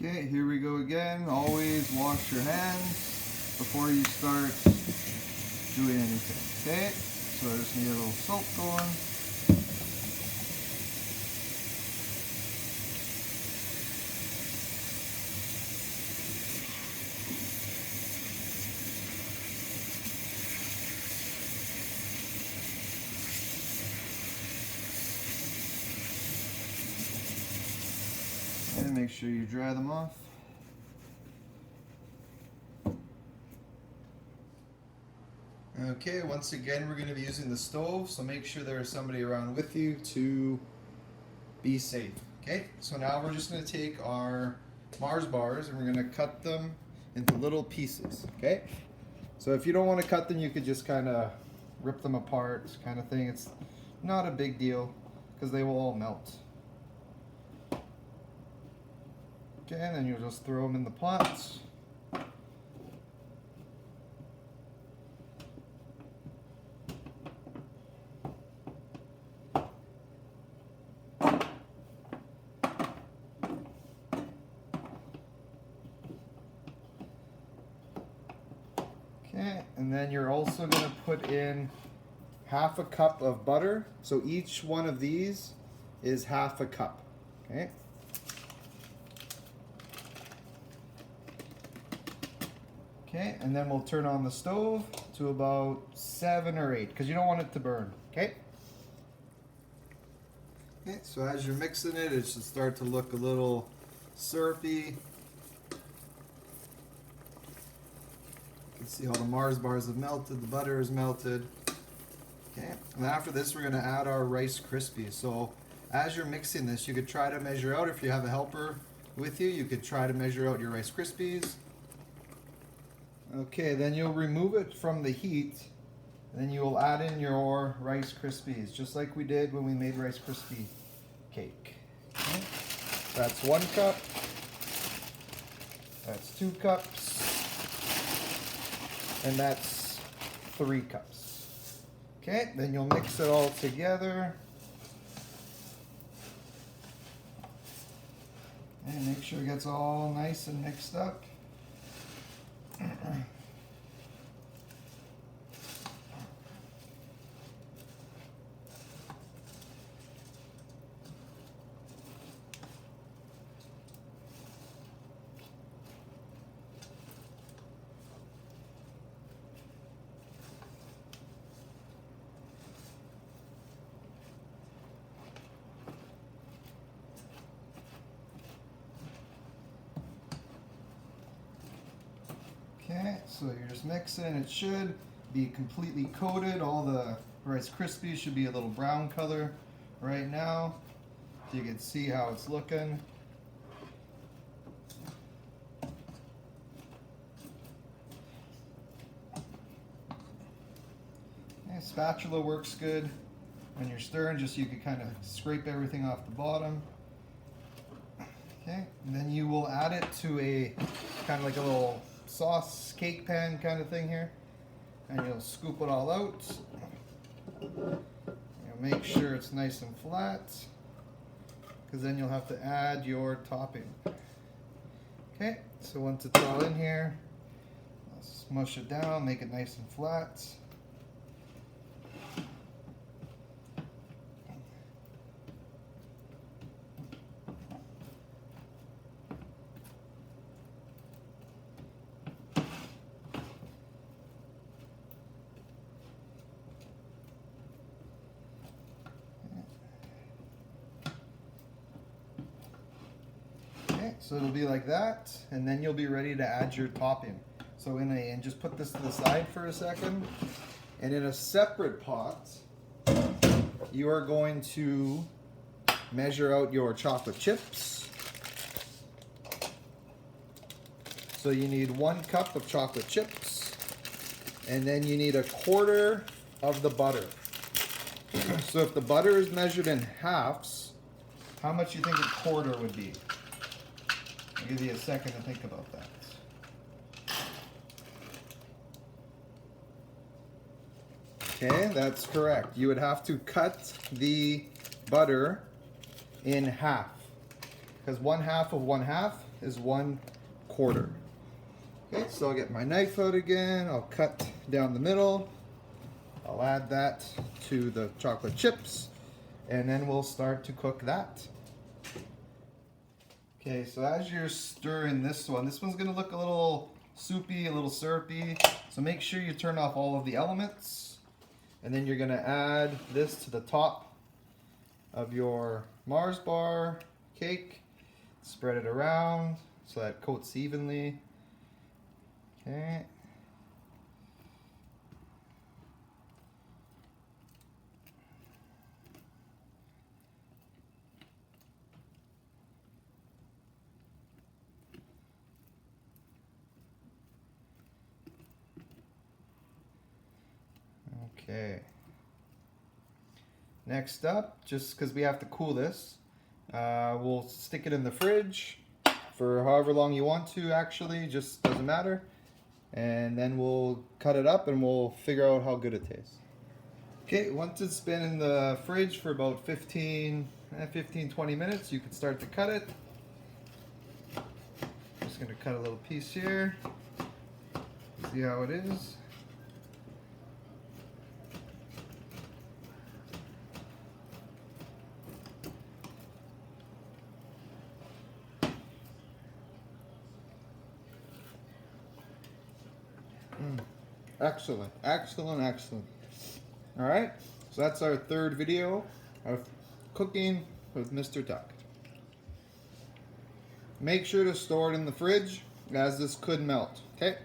Okay, here we go again. Always wash your hands before you start doing anything. Okay, so I just need a little soap going. And make sure you dry them off. Okay, once again, we're going to be using the stove, so make sure there is somebody around with you to be safe. Okay, so now we're just going to take our Mars bars and we're going to cut them into little pieces. Okay, so if you don't want to cut them, you could just kind of rip them apart, kind of thing. It's not a big deal because they will all melt. Okay, and then you'll just throw them in the pots. Okay, and then you're also going to put in half a cup of butter. So each one of these is half a cup. Okay. Okay, and then we'll turn on the stove to about 7 or 8 because you don't want it to burn. Okay. Okay, so as you're mixing it, it should start to look a little syrupy. You can see how the Mars bars have melted, the butter is melted. Okay, and after this, we're going to add our Rice Krispies. So as you're mixing this, you could try to measure out. If you have a helper with you, you could try to measure out your Rice Krispies. Okay, then you'll remove it from the heat, and then you will add in your Rice Krispies, just like we did when we made Rice Krispie cake. Okay. That's 1 cup, that's 2 cups, and that's 3 cups. Okay, then you'll mix it all together. And make sure it gets all nice and mixed up. Okay, so you're just mixing. It should be completely coated. All the Rice Krispies should be a little brown color right now. So you can see how it's looking. Okay, spatula works good when you're stirring, just so you can kind of scrape everything off the bottom. Okay, and then you will add it to a kind of like a little sauce cake pan kind of thing here, and you'll scoop it all out. You'll make sure it's nice and flat, because then you'll have to add your topping. Okay, so once it's all in here, I'll smush it down, make it nice and flat. So it'll be like that, and then you'll be ready to add your topping. So and just put this to the side for a second, and in a separate pot, you are going to measure out your chocolate chips. So you need 1 cup of chocolate chips, and then you need 1/4 of the butter. So if the butter is measured in halves, how much do you think 1/4 would be? I'll give you a second to think about that. Okay, that's correct. You would have to cut the butter in half, because 1/2 of 1/2 is 1/4. Okay, so I'll get my knife out again. I'll cut down the middle. I'll add that to the chocolate chips, and then we'll start to cook that. Okay, so as you're stirring this one's gonna look a little soupy, a little syrupy. So make sure you turn off all of the elements. And then you're gonna add this to the top of your Mars bar cake. Spread it around so that it coats evenly. Okay. Okay. Next up, just because we have to cool this, we'll stick it in the fridge for however long you want to, actually, just doesn't matter. And then we'll cut it up and we'll figure out how good it tastes. Okay, once it's been in the fridge for about 15, 20 minutes, you can start to cut it. Just gonna cut a little piece here. See how it is. Excellent, excellent, excellent. All right, so that's our third video of cooking with Mr. Tuck. Make sure to store it in the fridge, as this could melt, okay?